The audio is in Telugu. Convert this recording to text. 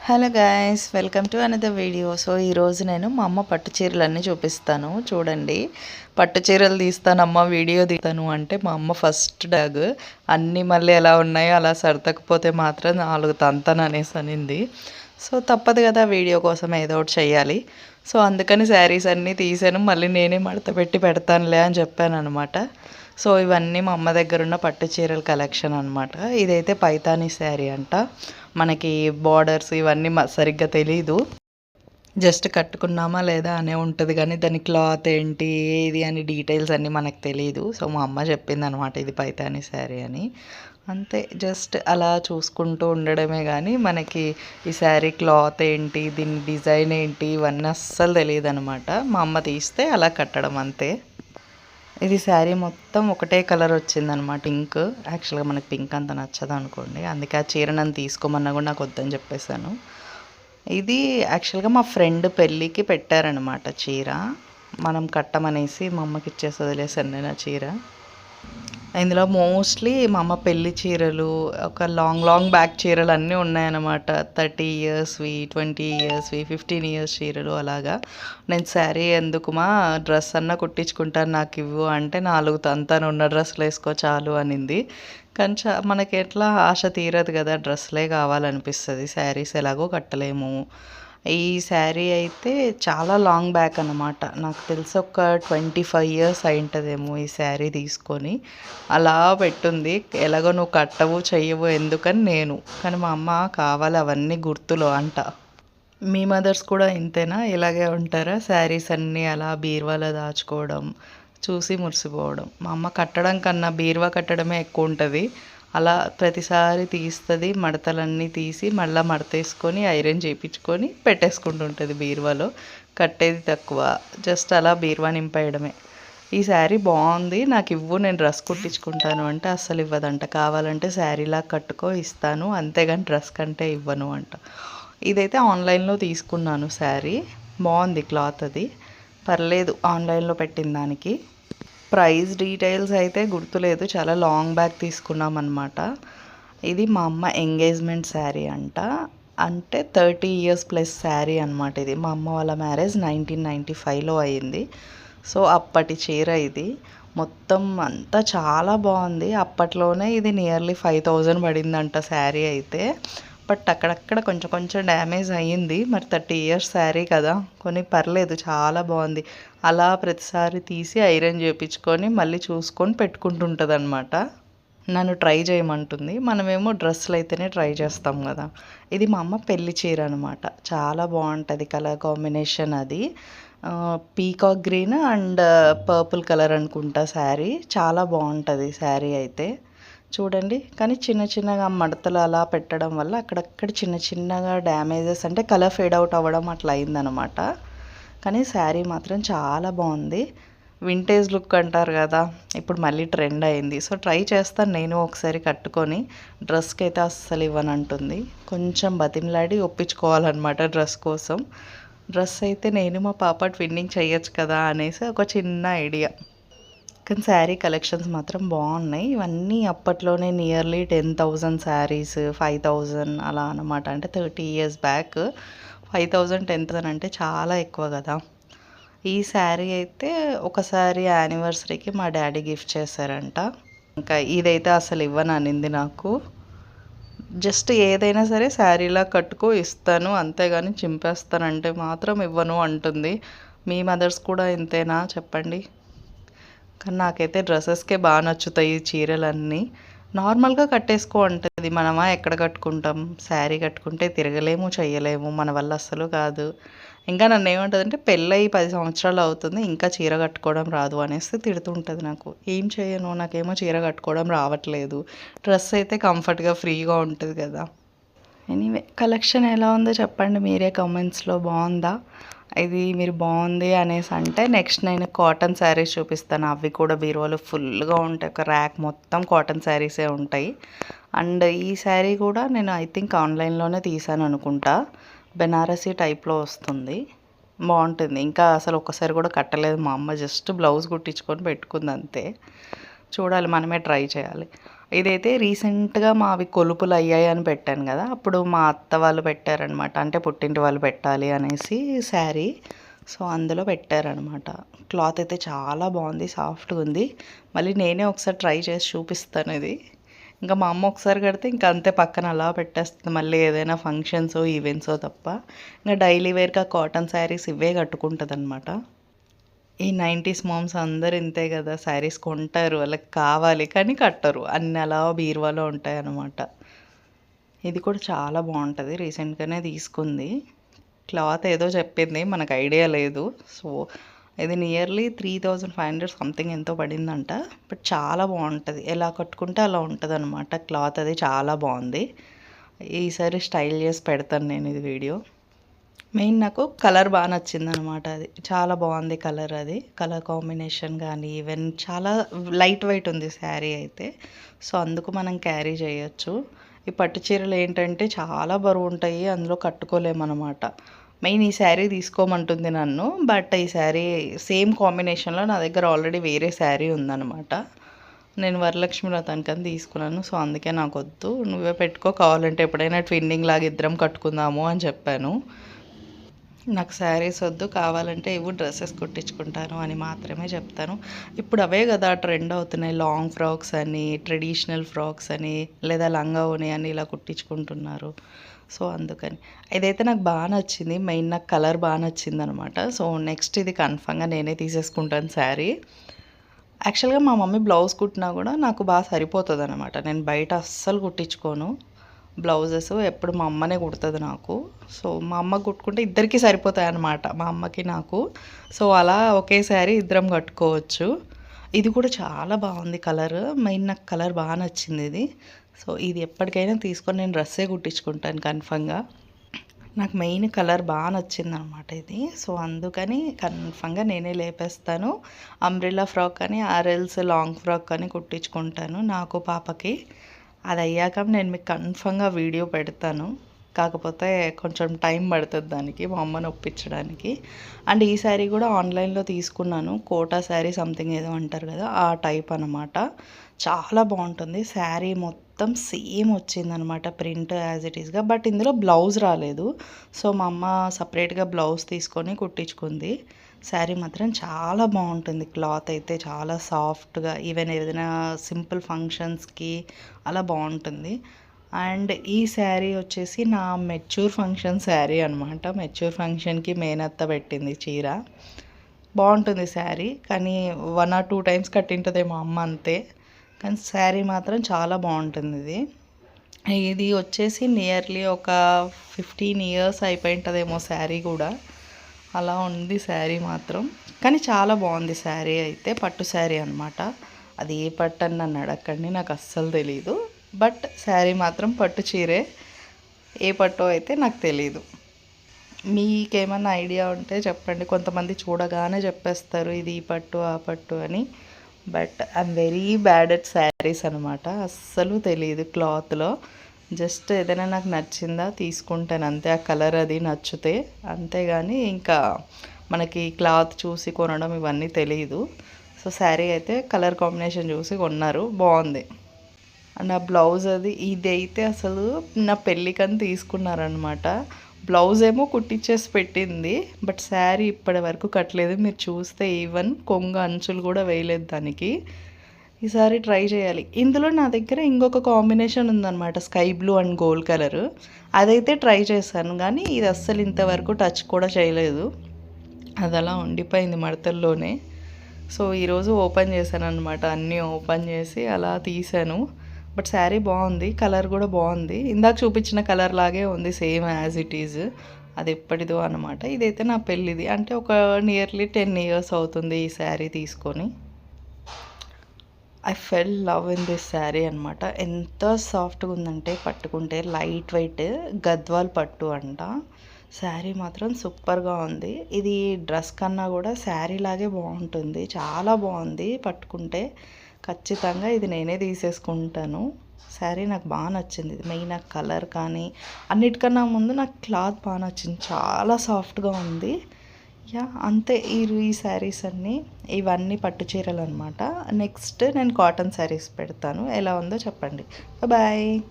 Hello guys, welcome to another video. So ఈరోజు నేను మా అమ్మ పట్టు చీరలన్నీ చూపిస్తాను. చూడండి, పట్టు చీరలు తీస్తానమ్మ, వీడియో తీస్తాను అంటే మా అమ్మ ఫస్ట్ డాగ్ అన్నీ మళ్ళీ ఎలా ఉన్నాయో అలా సర్దకపోతే మాత్రం 4 తంతను అనేసి అనింది. సో తప్పదు కదా, వీడియో కోసం ఏదో ఒకటి చెయ్యాలి. సో అందుకని శారీస్ అన్నీ తీసాను, మళ్ళీ నేనే మడత పెట్టి పెడతానులే అని చెప్పాను అనమాట. సో ఇవన్నీ మా అమ్మ దగ్గర ఉన్న పట్టు చీరల కలెక్షన్ అనమాట. ఇదైతే పైతానీ శారీ అంట. మనకి బార్డర్స్ ఇవన్నీ సరిగ్గా తెలీదు, జస్ట్ కట్టుకున్నామా లేదా అనే ఉంటుంది కానీ దాని క్లాత్ ఏంటి ఏది అని డీటెయిల్స్ అన్నీ మనకు తెలియదు. సో మా అమ్మ చెప్పింది అనమాట ఇది పైతానీ శారీ అని. అంతే, జస్ట్ అలా చూసుకుంటూ ఉండడమే కానీ మనకి ఈ శారీ క్లాత్ ఏంటి, దీని డిజైన్ ఏంటి ఇవన్నీ అస్సలు తెలియదు అనమాట. మా అమ్మ తీస్తే అలా కట్టడం అంతే. ఇది శారీ మొత్తం ఒకటే కలర్ వచ్చిందనమాట, పింక్. యాక్చువల్గా మనకి పింక్ అంత నచ్చదు అనుకోండి, అందుకే ఆ చీర నన్ను తీసుకోమన్నా కూడా నాకు వద్దని చెప్పేశాను. ఇది యాక్చువల్గా మా ఫ్రెండ్ పెళ్ళికి పెట్టారనమాట చీర. మనం కట్టమనేసి మా అమ్మకి ఇచ్చేసి వదిలేసాను నేను ఆ చీర. ఇందులో మోస్ట్లీ మా అమ్మ పెళ్లి చీరలు, ఒక లాంగ్ బ్యాక్ చీరలు అన్నీ ఉన్నాయన్నమాట. 30 ఇయర్స్వి, 20 ఇయర్స్వి, 15 ఇయర్స్ చీరలు అలాగా. నేను శారీ ఎందుకుమా, డ్రెస్ అన్నా కుట్టించుకుంటాను నాకు ఇవ్వు అంటే 4 తంతాను ఉన్న డ్రెస్సులు వేసుకో చాలు అనింది. కానీ మనకి ఎట్లా ఆశ తీరదు కదా, డ్రెస్లే కావాలనిపిస్తుంది, శారీస్ ఎలాగో కట్టలేము. ఈ శారీ అయితే చాలా లాంగ్ బ్యాక్ అనమాట. నాకు తెలిసి ఒక 25 ఇయర్స్ అయి ఉంటుందేమో ఈ శారీ తీసుకొని. అలా పెట్టుంది, ఎలాగో నువ్వు కట్టవు చెయ్యవు ఎందుకని నేను. కానీ మా అమ్మ కావాలి అవన్నీ గుర్తులో అంట. మీ మదర్స్ కూడా ఇంతేనా, ఇలాగే ఉంటారా? శారీస్ అన్నీ అలా బీరువాలో దాచుకోవడం, చూసి మురిసిపోవడం. మా అమ్మ కట్టడం కన్నా బీరువా కట్టడమే ఎక్కువ ఉంటుంది. అలా ప్రతిసారి తీస్తుంది, మడతలన్నీ తీసి మళ్ళీ మడతేసుకొని ఐరన్ చేయించుకొని పెట్టేసుకుంటుంటుంది బీరువాలో. కట్టేది తక్కువ, జస్ట్ అలా బీరువా నింపేయడమే. ఈ శారీ బాగుంది నాకు ఇవ్వు, నేను డ్రెస్ కుట్టించుకుంటాను అంటే అస్సలు ఇవ్వదంట. కావాలంటే శారీలా కట్టుకో ఇస్తాను, అంతేగాని డ్రెస్ కంటే ఇవ్వను అంట. ఇదైతే ఆన్లైన్లో తీసుకున్నాను శారీ, బాగుంది క్లాత్, అది పర్లేదు ఆన్లైన్లో పెట్టిన దానికి. ప్రైస్ డీటెయిల్స్ అయితే గుర్తులేదు, చాలా లాంగ్ బ్యాగ్ తీసుకున్నాం అనమాట. ఇది మా అమ్మ ఎంగేజ్మెంట్ శారీ అంట, అంటే 30 ఇయర్స్ ప్లస్ శారీ అనమాట. ఇది మా అమ్మ వాళ్ళ మ్యారేజ్ 1995లో అయ్యింది. సో అప్పటి చీర ఇది. మొత్తం అంతా చాలా బాగుంది. అప్పట్లోనే ఇది నియర్లీ 5000 పడిందంట శారీ అయితే. బట్ అక్కడక్కడ కొంచెం డ్యామేజ్ అయ్యింది, మరి 30 ఇయర్స్ శారీ కదా, కొన్ని పర్లేదు చాలా బాగుంది. అలా ప్రతిసారి తీసి ఐరన్ చేయించుకొని మళ్ళీ చూసుకొని పెట్టుకుంటుంటుంది అనమాట. నన్ను ట్రై చేయమంటుంది, మనమేమో డ్రెస్సులు అయితేనే ట్రై చేస్తాం కదా. ఇది మా అమ్మ పెళ్లి చీర అనమాట, చాలా బాగుంటుంది కలర్ కాంబినేషన్. అది peacock green and purple colour అనుకుంటా శారీ. చాలా బాగుంటుంది శారీ అయితే. చూడండి, కానీ చిన్నగా మడతలు అలా పెట్టడం వల్ల అక్కడక్కడ చిన్నగా డ్యామేజెస్, అంటే కలర్ ఫేడ్ అవుట్ అవ్వడం అట్లా అయిందనమాట. కానీ శారీ మాత్రం చాలా బాగుంది. వింటేజ్ లుక్ అంటారు కదా, ఇప్పుడు మళ్ళీ ట్రెండ్ అయింది. సో ట్రై చేస్తాను నేను ఒకసారి కట్టుకొని. డ్రెస్కి అయితే అస్సలు ఇవ్వనంటుంది, కొంచెం బతిమలాడి ఒప్పించుకోవాలన్నమాట డ్రెస్ కోసం. డ్రెస్ అయితే నేను మా పాప ట్విన్నింగ్ చేయొచ్చు కదా అనేసి ఒక చిన్న ఐడియా. కానీ శారీ కలెక్షన్స్ మాత్రం బాగున్నాయి. ఇవన్నీ అప్పట్లోనే నియర్లీ 10,000 శారీస్, 5,000 అలా అనమాట. అంటే 30 ఇయర్స్ బ్యాక్ 5,000, 10,000 అంటే చాలా ఎక్కువ కదా. ఈ శారీ అయితే ఒకసారి యానివర్సరీకి మా డాడీ గిఫ్ట్ చేశారంట. ఇంకా ఇదైతే అసలు ఇవ్వను అనింది నాకు. జస్ట్ ఏదైనా సరే శారీలా కట్టుకో ఇస్తాను, అంతేగాని చింపేస్తానంటే మాత్రం ఇవ్వను అంటుంది. మీ మదర్స్ కూడా ఇంతేనా చెప్పండి. కానీ నాకైతే డ్రెస్సెస్కే బాగా నచ్చుతాయి ఈ చీరలన్నీ. నార్మల్గా కట్టేసుకో అంటుంది, మనమా ఎక్కడ కట్టుకుంటాం, శారీ కట్టుకుంటే తిరగలేము చెయ్యలేము, మన వల్ల అస్సలు కాదు. ఇంకా నన్ను ఏమంటుందంటే పెళ్ళయి 10 సంవత్సరాలు అవుతుంది ఇంకా చీర కట్టుకోవడం రాదు అనేసి తిడుతుంటుంది. నాకు ఏం చేయను, నాకేమో చీర కట్టుకోవడం రావట్లేదు. డ్రెస్ అయితే కంఫర్ట్గా ఫ్రీగా ఉంటుంది కదా. ఎనీవే, కలెక్షన్ ఎలా ఉందో చెప్పండి మీరే కామెంట్స్లో. బాగుందా? ఇది మీరు బాగుంది అనేసి అంటే నెక్స్ట్ నేను కాటన్ శారీస్ చూపిస్తాను. అవి కూడా బీరువాలో ఫుల్గా ఉంటాయి, ఒక ర్యాక్ మొత్తం కాటన్ శారీసే ఉంటాయి. అండ్ ఈ శారీ కూడా నేను ఐ థింక్ ఆన్లైన్లోనే తీసాను అనుకుంటా, బెనారసీ టైప్లో వస్తుంది, బాగుంటుంది. ఇంకా అసలు ఒక్కసారి కూడా కట్టలేదు మా అమ్మ, జస్ట్ బ్లౌజ్ కుట్టించుకొని పెట్టుకుంది అంతే. చూడాలి, మనమే ట్రై చేయాలి. ఇదైతే రీసెంట్గా మావి కొలుపులు అయ్యాయి అని పెట్టాను కదా, అప్పుడు మా అత్త వాళ్ళు పెట్టారనమాట. అంటే పుట్టింటి వాళ్ళు పెట్టాలి అనేసి శారీ, సో అందులో పెట్టారనమాట. క్లాత్ అయితే చాలా బాగుంది, సాఫ్ట్గా ఉంది. మళ్ళీ నేనే ఒకసారి ట్రై చేసి చూపిస్తాను ఇది. ఇంకా మా అమ్మ ఒకసారి కడితే ఇంకా అంతే పక్కన అలా పెట్టేస్తుంది, మళ్ళీ ఏదైనా ఫంక్షన్సో ఈవెంట్సో తప్ప. ఇంకా డైలీ వేర్గా కాటన్ శారీస్ ఇవే కట్టుకుంటుంది అనమాట. ఈ 90s మామ్స్ అందరూ ఇంతే కదా, శారీస్ కొంటారు, వాళ్ళకి కావాలి కానీ కట్టరు, అన్నీ అలా బీరువాలో ఉంటాయన్నమాట. ఇది కూడా చాలా బాగుంటుంది, రీసెంట్గానే తీసుకుంది. క్లాత్ ఏదో చెప్పింది, మనకు ఐడియా లేదు. సో ఇది నియర్లీ 3500 సంథింగ్ ఎంతో పడిందంట. బట్ చాలా బాగుంటుంది, ఎలా కట్టుకుంటే అలా ఉంటుంది అనమాట. క్లాత్ అది చాలా బాగుంది. ఈసారి స్టైల్ చేసి పెడతాను నేను ఇది వీడియో. మెయిన్ నాకు కలర్ బాగా నచ్చింది అనమాట. అది చాలా బాగుంది కలర్, అది కలర్ కాంబినేషన్ కానీ ఈవెన్ చాలా లైట్ వెయిట్ ఉంది శారీ అయితే. సో అందుకు మనం క్యారీ చేయొచ్చు. ఈ పట్టు చీరలు ఏంటంటే చాలా బరువు ఉంటాయి, అందులో కట్టుకోలేమన్నమాట. మెయిన్ ఈ శారీ తీసుకోమంటుంది నన్ను, బట్ ఈ శారీ సేమ్ కాంబినేషన్లో నా దగ్గర ఆల్రెడీ వేరే శారీ ఉందన్నమాట. నేను వరలక్ష్మి వ్రతానికని తీసుకున్నాను, సో అందుకే నాకు వద్దు, నువ్వే పెట్టుకో, కావాలంటే ఎప్పుడైనా ట్విన్నింగ్ లాగా ఇద్దరం కట్టుకుందాము అని చెప్పాను. నాకు శారీస్ వద్దు, కావాలంటే ఇవి డ్రెస్సెస్ కుట్టించుకుంటాను అని మాత్రమే చెప్తాను. ఇప్పుడు అవే కదా ట్రెండ్ అవుతున్నాయి, లాంగ్ ఫ్రాక్స్ అని, ట్రెడిషనల్ ఫ్రాక్స్ అని, లేదా లంగా ఓని అని ఇలా కుట్టించుకుంటున్నారు. సో అందుకని ఇదైతే నాకు బాగా నచ్చింది. మెయిన్ నాకు కలర్ బాగా నచ్చింది అనమాట. సో నెక్స్ట్ ఇది కన్ఫామ్గా నేనే తీసేసుకుంటాను శారీ. యాక్చువల్గా మా మమ్మీ బ్లౌజ్ కుట్టినా కూడా నాకు బాగా సరిపోతుంది అనమాట. నేను బయట అస్సలు కుట్టించుకోను బ్లౌజెస్, ఎప్పుడు మా అమ్మనే కుడుతుంది నాకు. సో మా అమ్మ కుట్టుకుంటే ఇద్దరికి సరిపోతాయి అన్నమాట, మా అమ్మకి నాకు. సో అలా ఒకేసారి ఇద్దరం కట్టుకోవచ్చు. ఇది కూడా చాలా బాగుంది కలర్, మెయిన్ నాకు కలర్ బాగా నచ్చింది ఇది. సో ఇది ఎప్పటికైనా తీసుకొని నేను డ్రెస్సే కుట్టించుకుంటాను కన్ఫామ్గా. నాకు మెయిన్ కలర్ బాగా నచ్చింది అనమాట ఇది. సో అందుకని కన్ఫామ్గా నేనే లేపేస్తాను. అంబ్రెల్లా ఫ్రాక్ కానీ ఆర్ఎల్స్ లాంగ్ ఫ్రాక్ కానీ కుట్టించుకుంటాను నాకు పాపకి. అది అయ్యాక నేను మీకు కన్ఫామ్గా వీడియో పెడతాను. కాకపోతే కొంచెం టైం పడుతుంది దానికి, మా అమ్మని ఒప్పించడానికి. అండ్ ఈ శారీ కూడా ఆన్లైన్లో తీసుకున్నాను, కోటా శారీ సంథింగ్ ఏదో అంటారు కదా, ఆ టైప్ అనమాట. చాలా బాగుంటుంది శారీ, మొత్తం సేమ్ వచ్చిందనమాట ప్రింట్ యాజ్ ఇట్ ఈస్గా. బట్ ఇందులో బ్లౌజ్ రాలేదు, సో మా అమ్మ సపరేట్గా బ్లౌజ్ తీసుకొని కుట్టించుకుంది. శారీ మాత్రం చాలా బాగుంటుంది, క్లాత్ అయితే చాలా సాఫ్ట్గా, ఈవెన్ ఏదైనా సింపుల్ ఫంక్షన్స్కి అలా బాగుంటుంది. అండ్ ఈ శారీ వచ్చేసి నా మెచ్యూర్ ఫంక్షన్ శారీ అనమాట. మెచ్యూర్ ఫంక్షన్కి మేనత్త పెట్టింది చీర. బాగుంటుంది శారీ, కానీ 1 or 2 టైమ్స్ కట్టింటుంది మా అమ్మ అంతే. కానీ శారీ మాత్రం చాలా బాగుంటుంది ఇది. ఇది వచ్చేసి నియర్లీ ఒక 15 years అయిపోయి ఉంటుందేమో శారీ కూడా, అలా ఉంది శారీ మాత్రం. కానీ చాలా బాగుంది శారీ అయితే, పట్టు శారీ అనమాట. అది ఏ పట్టు అని నన్ను అడగండి, నాకు అస్సలు తెలీదు. బట్ శారీ మాత్రం పట్టు చీరే, ఏ పట్టు అయితే నాకు తెలీదు. మీకేమన్నా ఐడియా ఉంటే చెప్పండి. కొంతమంది చూడగానే చెప్పేస్తారు ఇది ఈ పట్టు ఆ పట్టు అని. But I'm very bad at saris అనమాట, అస్సలు తెలియదు క్లాత్లో. జస్ట్ ఏదైనా నాకు నచ్చిందా తీసుకుంటాను అంతే, ఆ కలర్ అది నచ్చితే. అంతేగాని ఇంకా మనకి క్లాత్ చూసి కొనడం ఇవన్నీ తెలియదు. సో శారీ అయితే కలర్ కాంబినేషన్ చూసి కొన్నారు, బాగుంది. అండ్ ఆ బ్లౌజ్ అది ఇదైతే అసలు నా పెళ్ళికని తీసుకున్నారనమాట. బ్లౌజ్ ఏమో కుట్టించేసి పెట్టింది, బట్ శారీ ఇప్పటి వరకు కట్టలేదు. మీరు చూస్తే ఈవెన్ కొంగు అంచులు కూడా వేయలేదు దానికి. ఈసారి ట్రై చేయాలి. ఇందులో నా దగ్గర ఇంకొక కాంబినేషన్ ఉందన్నమాట, sky blue and gold colour. అదైతే ట్రై చేశాను, కానీ ఇది అస్సలు ఇంతవరకు టచ్ కూడా చేయలేదు, అది అలా ఉండిపోయింది మడతల్లోనే. సో ఈరోజు ఓపెన్ చేశాను అనమాట, అన్నీ ఓపెన్ చేసి అలా తీసాను. బట్ శారీ బాగుంది, కలర్ కూడా బాగుంది, ఇందాక చూపించిన కలర్ లాగే ఉంది, సేమ్ యాజ్ ఇట్ ఈజ్. అది ఎప్పటిదో అనమాట. ఇదైతే నా పెళ్ళిది, అంటే ఒక నియర్లీ 10 years అవుతుంది ఈ శారీ తీసుకొని. I fell love in this sari అనమాట. ఎంత సాఫ్ట్గా ఉందంటే పట్టుకుంటే, లైట్ వెయిట్ గద్వాల్ పట్టు అంట. శారీ మాత్రం సూపర్గా ఉంది. ఇది డ్రెస్ కన్నా కూడా శారీ లాగే బాగుంటుంది, చాలా బాగుంది. పట్టుకుంటే ఖచ్చితంగా ఇది నేనే తీసేసుకుంటాను. శారీ నాకు బాగా నచ్చింది. మెయిన్ నాకు కలర్ కానీ అన్నిటికన్నా ముందు నాకు క్లాత్ బాగా నచ్చింది, చాలా సాఫ్ట్గా ఉంది. యా అంతే ఈ శారీస్ అన్నీ ఇవన్నీ పట్టు చీరలు అనమాట. నెక్స్ట్ నేను కాటన్ శారీస్ పెడతాను. ఎలా ఉందో చెప్పండి. బాయ్.